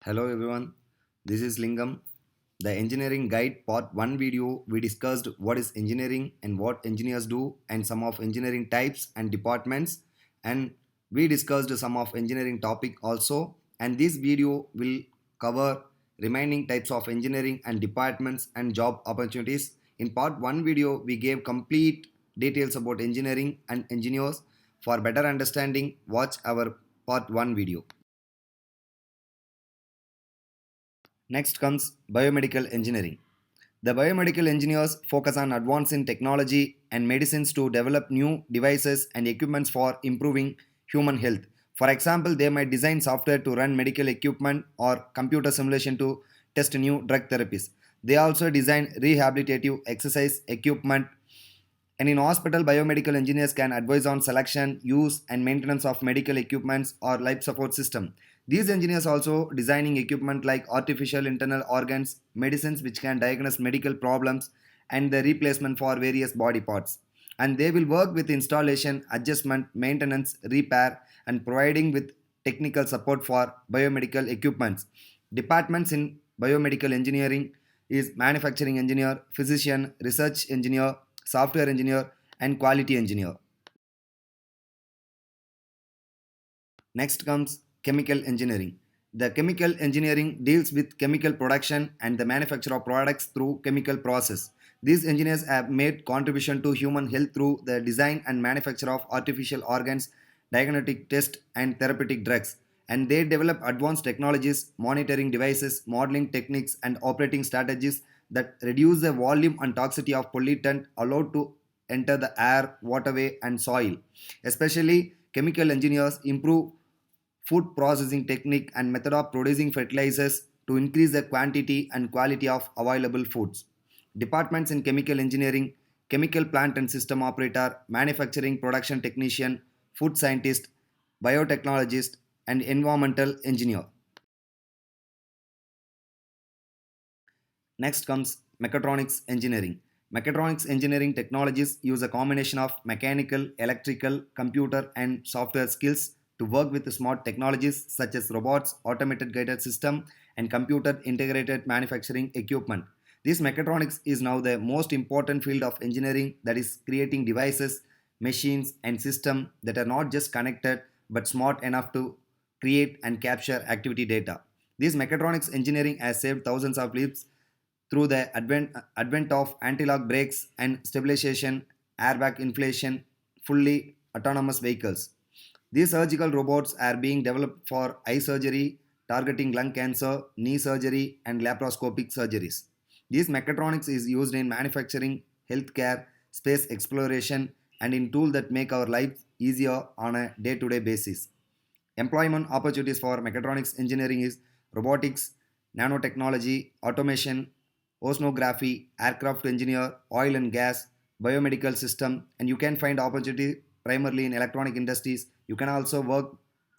Hello everyone, this is Lingam. The Engineering Guide Part 1 video we discussed what is engineering and what engineers do and some of engineering types and departments, and we discussed some of engineering topic also, and this video will cover remaining types of engineering and departments and job opportunities. In part 1 video we gave complete details about engineering and engineers. For better understanding, watch our part 1 video. Next comes biomedical engineering. The biomedical engineers focus on advancing technology and medicines to develop new devices and equipments for improving human health. For example, they might design software to run medical equipment or computer simulation to test new drug therapies. They also design rehabilitative exercise equipment, and in hospital, biomedical engineers can advise on selection, use, and maintenance of medical equipments or life support system. These engineers also designing equipment like artificial internal organs, medicines which can diagnose medical problems, and the replacement for various body parts. And they will work with installation, adjustment, maintenance, repair, and providing with technical support for biomedical equipments. Departments in biomedical engineering is manufacturing engineer, physician, research engineer, software engineer, and quality engineer. Next comes chemical engineering. The chemical engineering deals with chemical production and the manufacture of products through chemical process. These engineers have made contribution to human health through the design and manufacture of artificial organs, diagnostic tests, and therapeutic drugs. And they develop advanced technologies, monitoring devices, modeling techniques, and operating strategies that reduce the volume and toxicity of pollutant allowed to enter the air, waterway, and soil. Especially chemical engineers improve food processing technique and method of producing fertilizers to increase the quantity and quality of available foods. Departments in chemical engineering, chemical plant and system operator, manufacturing production technician, food scientist, biotechnologist, and environmental engineer. Next comes mechatronics engineering. Mechatronics engineering technologies use a combination of mechanical, electrical, computer, and software skills to work with smart technologies such as robots, automated guided system, and computer integrated manufacturing equipment. This mechatronics is now the most important field of engineering, that is creating devices, machines, and systems that are not just connected but smart enough to create and capture activity data. This mechatronics engineering has saved thousands of lives through the advent of anti-lock brakes and stabilization, airbag inflation, fully autonomous vehicles. These surgical robots are being developed for eye surgery, targeting lung cancer, knee surgery, and laparoscopic surgeries. This mechatronics is used in manufacturing, healthcare, space exploration, and in tools that make our lives easier on a day-to-day basis. Employment opportunities for mechatronics engineering is robotics, nanotechnology, automation, oceanography, aircraft engineer, oil and gas, biomedical system, and you can find opportunity primarily in electronic industries. You can also work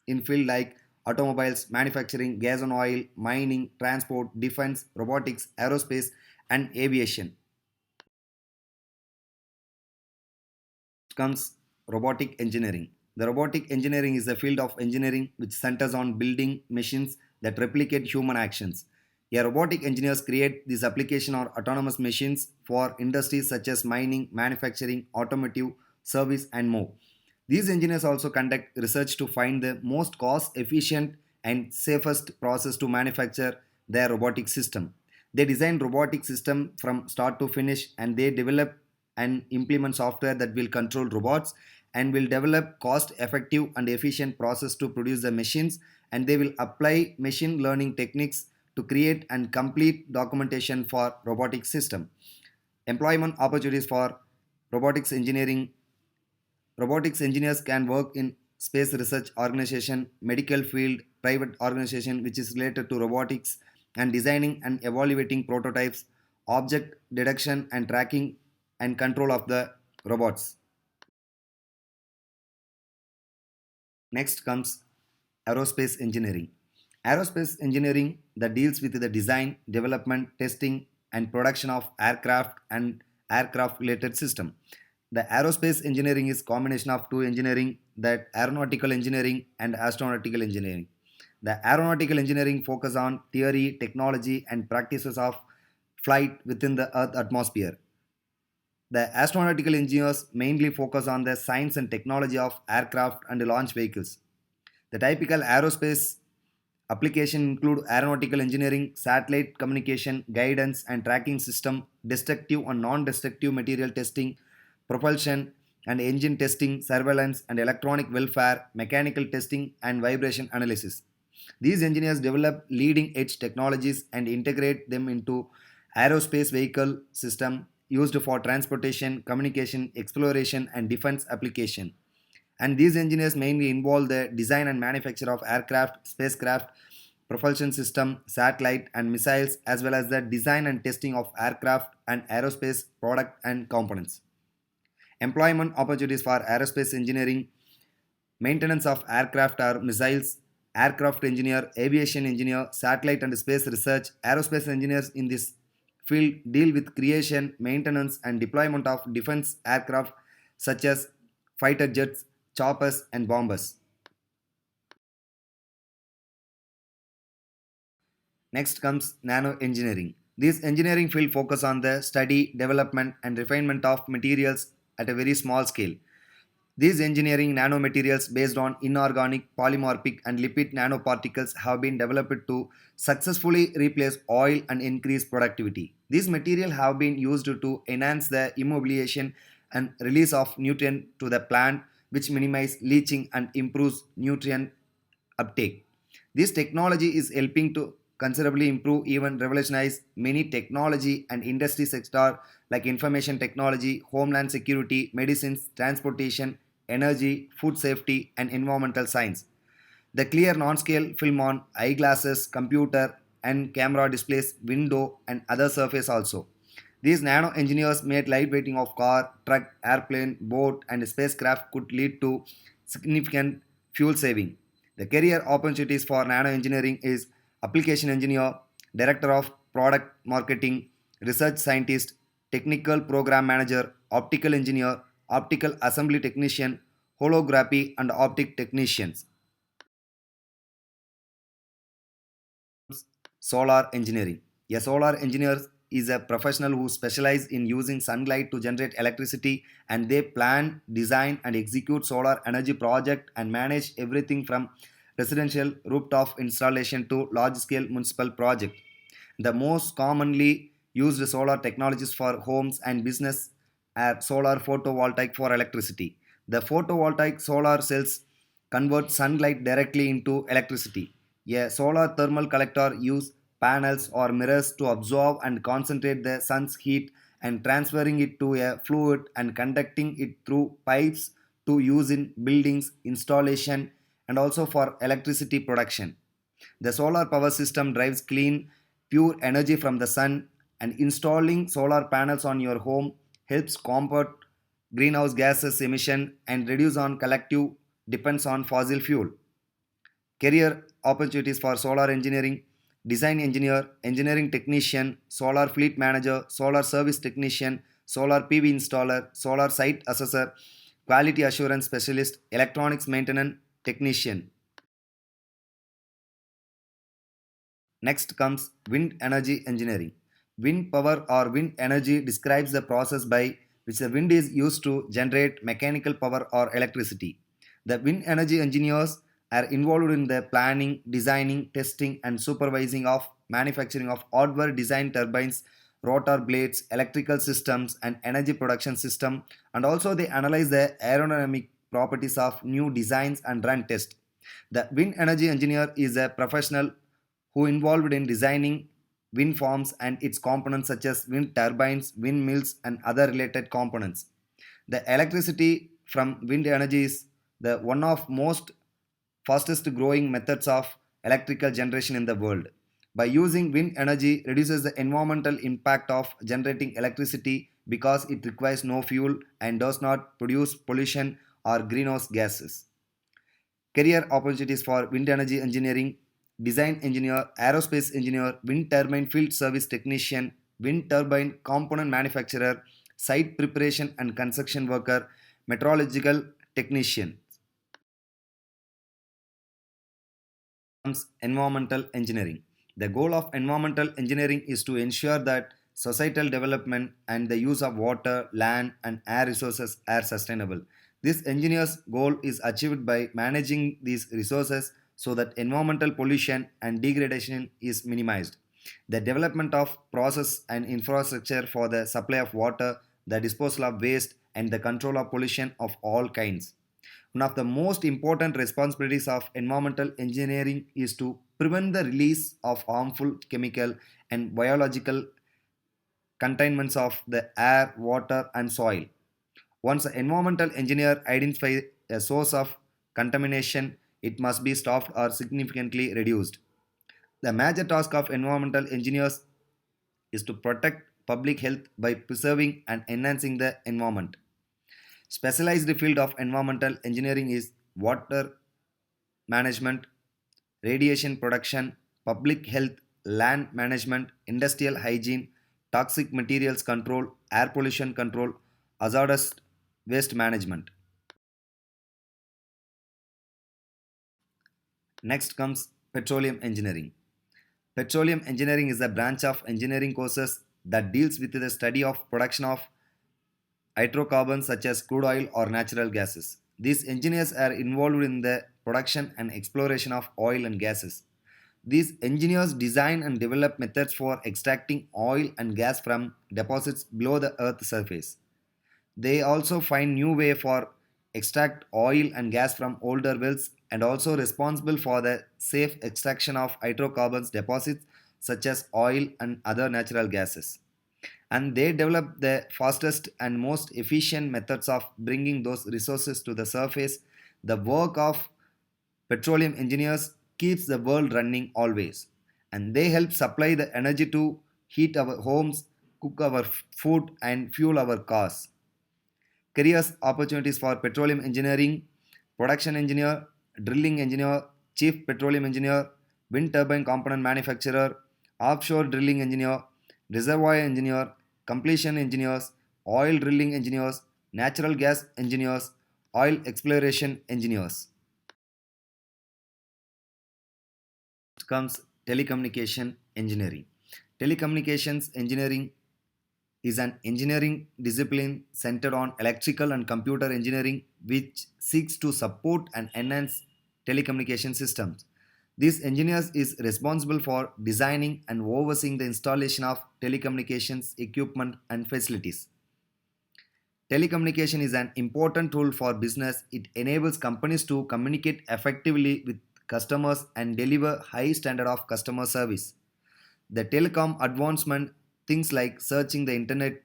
in field like automobiles, manufacturing, gas and oil, mining, transport, defense, robotics, aerospace, and aviation. Comes robotic engineering. The robotic engineering is a field of engineering which centers on building machines that replicate human actions. A robotic engineers create this application or autonomous machines for industries such as mining, manufacturing, automotive, service, and more. These engineers also conduct research to find the most cost efficient and safest process to manufacture their robotic system. They design robotic system from start to finish, and they develop and implement software that will control robots and will develop cost effective and efficient process to produce the machines, and they will apply machine learning techniques to create and complete documentation for robotic system. Employment opportunities for robotics engineering. Robotics engineers can work in space research organization, medical field, private organization which is related to robotics, and designing and evaluating prototypes, object detection and tracking, and control of the robots. Next comes aerospace engineering. Aerospace engineering that deals with the design, development, testing, and production of aircraft and aircraft related system. The aerospace engineering is combination of two engineering, that aeronautical engineering and astronautical engineering. The aeronautical engineering focus on theory, technology, and practices of flight within the Earth atmosphere. The astronautical engineers mainly focus on the science and technology of aircraft and launch vehicles. The typical aerospace application include aeronautical engineering, satellite communication, guidance and tracking system, destructive and non-destructive material testing, propulsion and engine testing, surveillance and electronic welfare, mechanical testing and vibration analysis. These engineers develop leading edge technologies and integrate them into aerospace vehicle system used for transportation, communication, exploration and defense application. And these engineers mainly involve the design and manufacture of aircraft, spacecraft, propulsion system, satellite and missiles, as well as the design and testing of aircraft and aerospace product and components. Employment opportunities for aerospace engineering: maintenance of aircraft or missiles, aircraft engineer, aviation engineer, satellite and space research. Aerospace engineers in this field deal with creation, maintenance, and deployment of defense aircraft such as fighter jets, choppers, and bombers. Next comes nano engineering. This engineering field focus on the study, development, and refinement of materials at a very small scale. These engineering nanomaterials based on inorganic, polymorphic, and lipid nanoparticles have been developed to successfully replace oil and increase productivity. These materials have been used to enhance the immobilization and release of nutrient to the plant, which minimize leaching and improves nutrient uptake. This technology is helping to considerably improve, even revolutionize many technology and industry sectors like information technology, homeland security, medicines, transportation, energy, food safety, and environmental science. The clear non-scale film on eyeglasses, computer, and camera displays, window, and other surface also. These nano engineers made lightweighting of car, truck, airplane, boat, and spacecraft could lead to significant fuel saving. The career opportunities for nano engineering is application engineer, director of product marketing, research scientist, technical program manager, optical engineer, optical assembly technician, holography and optic technicians. Solar engineering. A solar engineer is a professional who specializes in using sunlight to generate electricity, and they plan, design and execute solar energy project and manage everything from residential rooftop installation to large scale municipal project. The most commonly used solar technologies for homes and business are solar photovoltaic for electricity. The photovoltaic solar cells convert sunlight directly into electricity. A solar thermal collector uses panels or mirrors to absorb and concentrate the sun's heat and transferring it to a fluid and conducting it through pipes to use in buildings, installation, and also for electricity production. The solar power system drives clean, pure energy from the sun, and installing solar panels on your home helps combat greenhouse gases emission and reduce on collective depends on fossil fuel. Career opportunities for solar engineering: design engineer, engineering technician, solar fleet manager, solar service technician, solar PV installer, solar site assessor, quality assurance specialist, electronics maintenance technician. Next comes wind energy engineering. Wind power or wind energy describes the process by which the wind is used to generate mechanical power or electricity. The wind energy engineers are involved in the planning, designing, testing, and supervising of manufacturing of hardware design turbines, rotor blades, electrical systems, and energy production system, and also they analyze the aerodynamic properties of new designs and run test. The wind energy engineer is a professional who involved in designing wind farms and its components such as wind turbines, windmills, and other related components. The electricity from wind energy is the one of most fastest growing methods of electrical generation in the world. By using wind energy reduces the environmental impact of generating electricity because it requires no fuel and does not produce pollution or greenhouse gases. Career opportunities for wind energy engineering: design engineer, aerospace engineer, wind turbine field service technician, wind turbine component manufacturer, site preparation and construction worker, meteorological technician. Comes environmental engineering. The goal of environmental engineering is to ensure that societal development and the use of water, land, and air resources are sustainable. This engineer's goal is achieved by managing these resources so that environmental pollution and degradation is minimized. The development of process and infrastructure for the supply of water, the disposal of waste, and the control of pollution of all kinds. One of the most important responsibilities of environmental engineering is to prevent the release of harmful chemical and biological contaminants of the air, water, and soil. Once an environmental engineer identifies a source of contamination, it must be stopped or significantly reduced. The major task of environmental engineers is to protect public health by preserving and enhancing the environment. Specialized field of environmental engineering is water management, radiation protection, public health, land management, industrial hygiene, toxic materials control, air pollution control, hazardous waste management. Next comes petroleum engineering. Petroleum engineering is a branch of engineering courses that deals with the study of production of hydrocarbons such as crude oil or natural gases. These engineers are involved in the production and exploration of oil and gases. These engineers design and develop methods for extracting oil and gas from deposits below the earth's surface. They also find new way for extract oil and gas from older wells and also responsible for the safe extraction of hydrocarbons deposits such as oil and other natural gases. And they develop the fastest and most efficient methods of bringing those resources to the surface. The work of petroleum engineers keeps the world running always, and they help supply the energy to heat our homes, cook our food, and fuel our cars. Careers opportunities for petroleum engineering: production engineer, drilling engineer, chief petroleum engineer, wind turbine component manufacturer, offshore drilling engineer, reservoir engineer, completion engineers, oil drilling engineers, natural gas engineers, oil exploration engineers. Next comes telecommunication engineering. Telecommunications engineering is an engineering discipline centered on electrical and computer engineering which seeks to support and enhance telecommunication systems. This engineers is responsible for designing and overseeing the installation of telecommunications equipment and facilities. Telecommunication is an important tool for business. It enables companies to communicate effectively with customers and deliver high standard of customer service. The telecom advancement, things like searching the internet,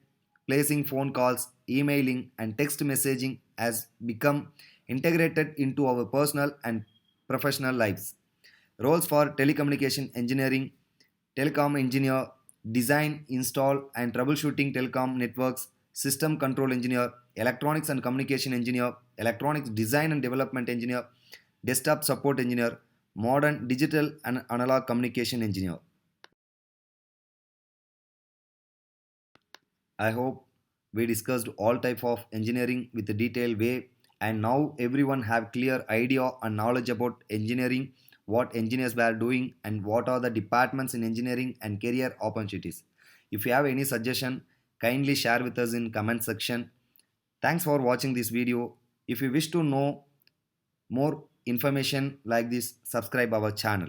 placing phone calls, emailing, and text messaging, has become integrated into our personal and professional lives. Roles for telecommunication engineering: telecom engineer, design, install, and troubleshooting telecom networks, system control engineer, electronics and communication engineer, electronics design and development engineer, desktop support engineer, modern digital and analog communication engineer. I hope we discussed all type of engineering with a detailed way, and now everyone have clear idea and knowledge about engineering, what engineers were doing, and what are the departments in engineering and career opportunities. If you have any suggestion, kindly share with us in comment section. Thanks for watching this video. If you wish to know more information like this, subscribe our channel.